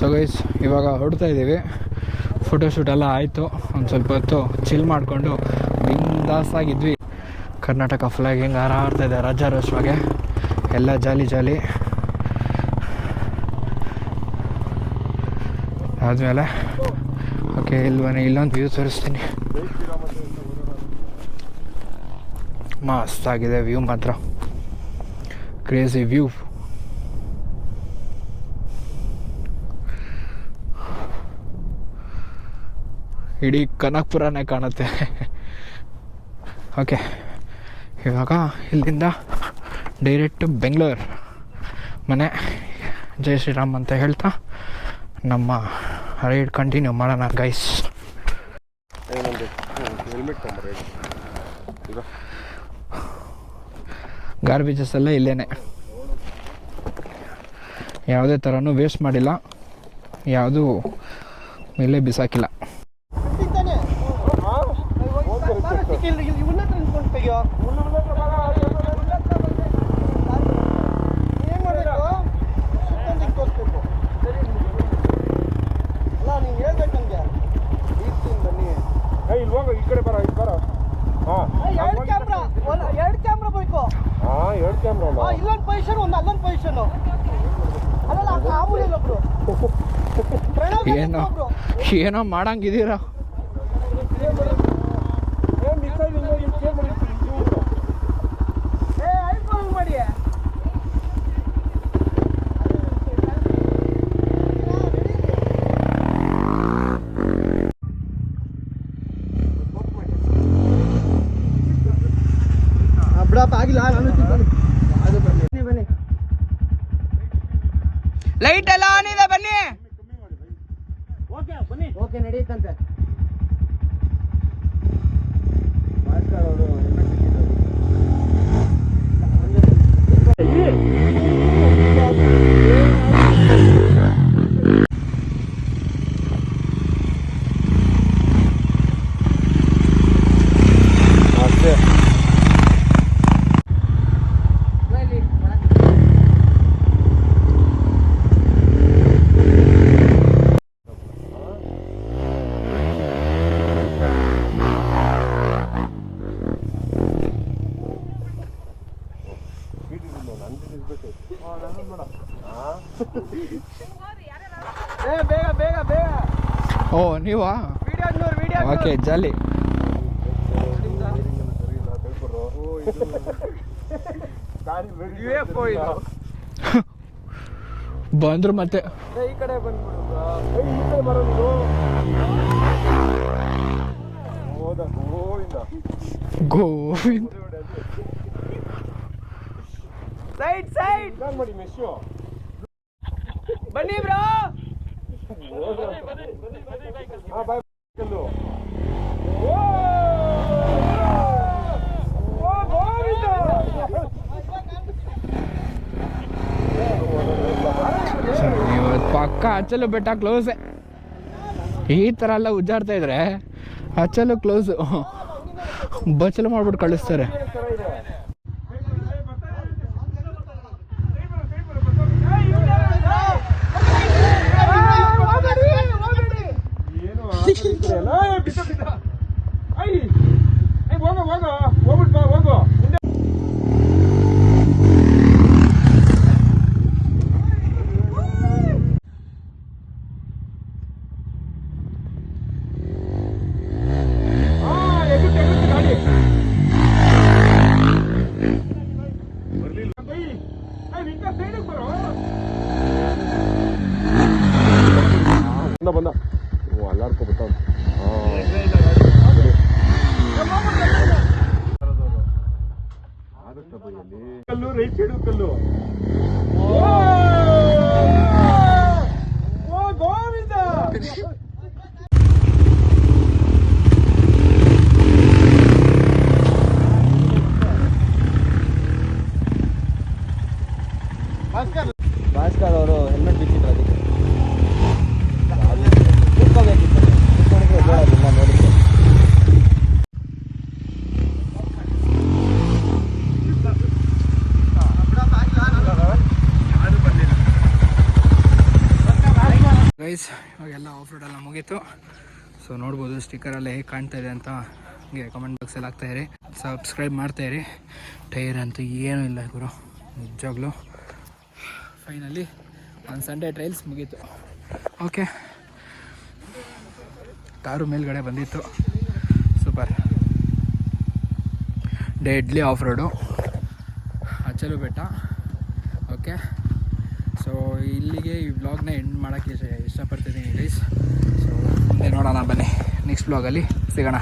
So guys ಇವಾಗ ಹೊರಡ್ತಾ ಇದ್ದೀವಿ. ಫೋಟೋಶೂಟ್ ಎಲ್ಲ ಆಯಿತು. ಒಂದು ಸ್ವಲ್ಪ ಹೊತ್ತು ಚಿಲ್ ಮಾಡಿಕೊಂಡು ಬಿಂದಾಸಾಗಿದ್ವಿ. ಕರ್ನಾಟಕ ಫ್ಲಾಗ್ ಹಿಂಗೆ ಹಾರಾಡ್ತಾ ಇದೆ ರಾಜಾರೋಷವಾಗೆ. ಎಲ್ಲ ಜಾಲಿ ಜಾಲಿ ಆದಮೇಲೆ ಓಕೆ ಇಲ್ಲೊಂದು ವ್ಯೂ ತೋರಿಸ್ತೀನಿ. ಮಸ್ತಾಗಿದೆ ವ್ಯೂ ಮಾತ್ರ, ಕ್ರೇಜಿ ವ್ಯೂ. ಇಡೀ ಕನಕಪುರನೇ ಕಾಣುತ್ತೆ. ಓಕೆ, ಇವಾಗ ಇಲ್ಲಿಂದ ಡೈರೆಕ್ಟ್ ಬೆಂಗಳೂರು ಮನೆ. ಜೈ ಶ್ರೀರಾಮ್ ಅಂತ ಹೇಳ್ತಾ ನಮ್ಮ ರೈಡ್ ಕಂಟಿನ್ಯೂ ಮಾಡೋಣ ಗೈಸ್. ಗಾರ್ಬೇಜಸ್ ಎಲ್ಲ ಇಲ್ಲೇನೆ, ಯಾವುದೇ ಥರನೂ ವೇಸ್ಟ್ ಮಾಡಿಲ್ಲ, ಯಾವುದೂ ಇಲ್ಲೇ ಬಿಸಾಕಿಲ್ಲ. ಏನೋ ಮಾಡಂಗಿದ್ದೀರಾ? ಲೈಟ್ ಎಲ್ಲ ಆನ್ ಇದೆ, ಬನ್ನಿ. ಓಕೆ ನಡೆಯುತ್ತಂತೆ. ಓ ನೀವಾ? ಓಕೆ ಜಾಲಿ. ಬಂದ್ರು ಮತ್ತೆ ಈ ಕಡೆ ಗೋವಿಂದ ಸೈಡ್ ಸೈಡ್ ಬನ್ನಿ ಬ್ರೋ. ಪಕ್ಕ ಅಚ್ಚಲು ಬೆಟ್ಟ ಕ್ಲೋಸ್. ಈ ಥರ ಎಲ್ಲ ಉಜ್ಜಾಡ್ತಾ ಇದ್ರೆ ಅಚ್ಚಲು ಕ್ಲೋಸು, ಬಚ್ಚಲು ಮಾಡ್ಬಿಟ್ಟು ಕಳಿಸ್ತಾರೆ. ಬಂದ ಅಲ್ಲಾಡ್ಕೊ ಬಿಟ್ಟ ಕಲ್ಲು, ರೈಟ್ ಸೈಡು ಕಲ್ಲು. ಗೋವಿಂದ ಭಾಸ್ಕರ್ ಅವರು ಹೆಲ್ಮೆಟ್ ಬಿಚ್ಚಿದ್ರು ಅದಕ್ಕೆ. ಗೈಸ್ ಇವಾಗೆಲ್ಲ ಆಫ್ ರೋಡೆಲ್ಲ ಮುಗೀತು. ಸೊ ನೋಡ್ಬೋದು ಸ್ಟಿಕ್ಕರೆಲ್ಲ ಹೇಗೆ ಕಾಣ್ತಾ ಇದೆ ಅಂತ ಹಂಗೆ ಕಮೆಂಟ್ ಬಾಕ್ಸಲ್ಲಿ ಹಾಕ್ತಾಯಿರಿ. ಸಬ್ಸ್ಕ್ರೈಬ್ ಮಾಡ್ತಾಯಿರಿ. ಟೈರ್ ಅಂತೂ ಏನೂ ಇಲ್ಲ ಗುರು, ನಿಜವಾಗ್ಲೂ. ಫೈನಲಿ ಒಂದು ಸಂಡೇ ಟ್ರೈಲ್ಸ್ ಮುಗೀತು. ಓಕೆ, ಕಾರು ಮೇಲ್ಗಡೆ ಬಂದಿತ್ತು. ಸೂಪರ್. ಡೆಡ್ಲಿ ಆಫ್ ರೋಡು, ಅಚ್ಚಲು ಬೆಟ್ಟ. ಓಕೆ, ಸೊ ಇಲ್ಲಿಗೆ ಈ ವ್ಲಾಗ್ನ ಎಂಡ್ ಮಾಡೋಕ್ಕೆ ಇಷ್ಟಪಡ್ತಿದ್ದೀನಿ ಗೈಸ್. ಸೊ ಮುಂದೆ ನೋಡೋಣ, ಬನ್ನಿ ನೆಕ್ಸ್ಟ್ ವ್ಲಾಗಲ್ಲಿ ಸಿಗೋಣ.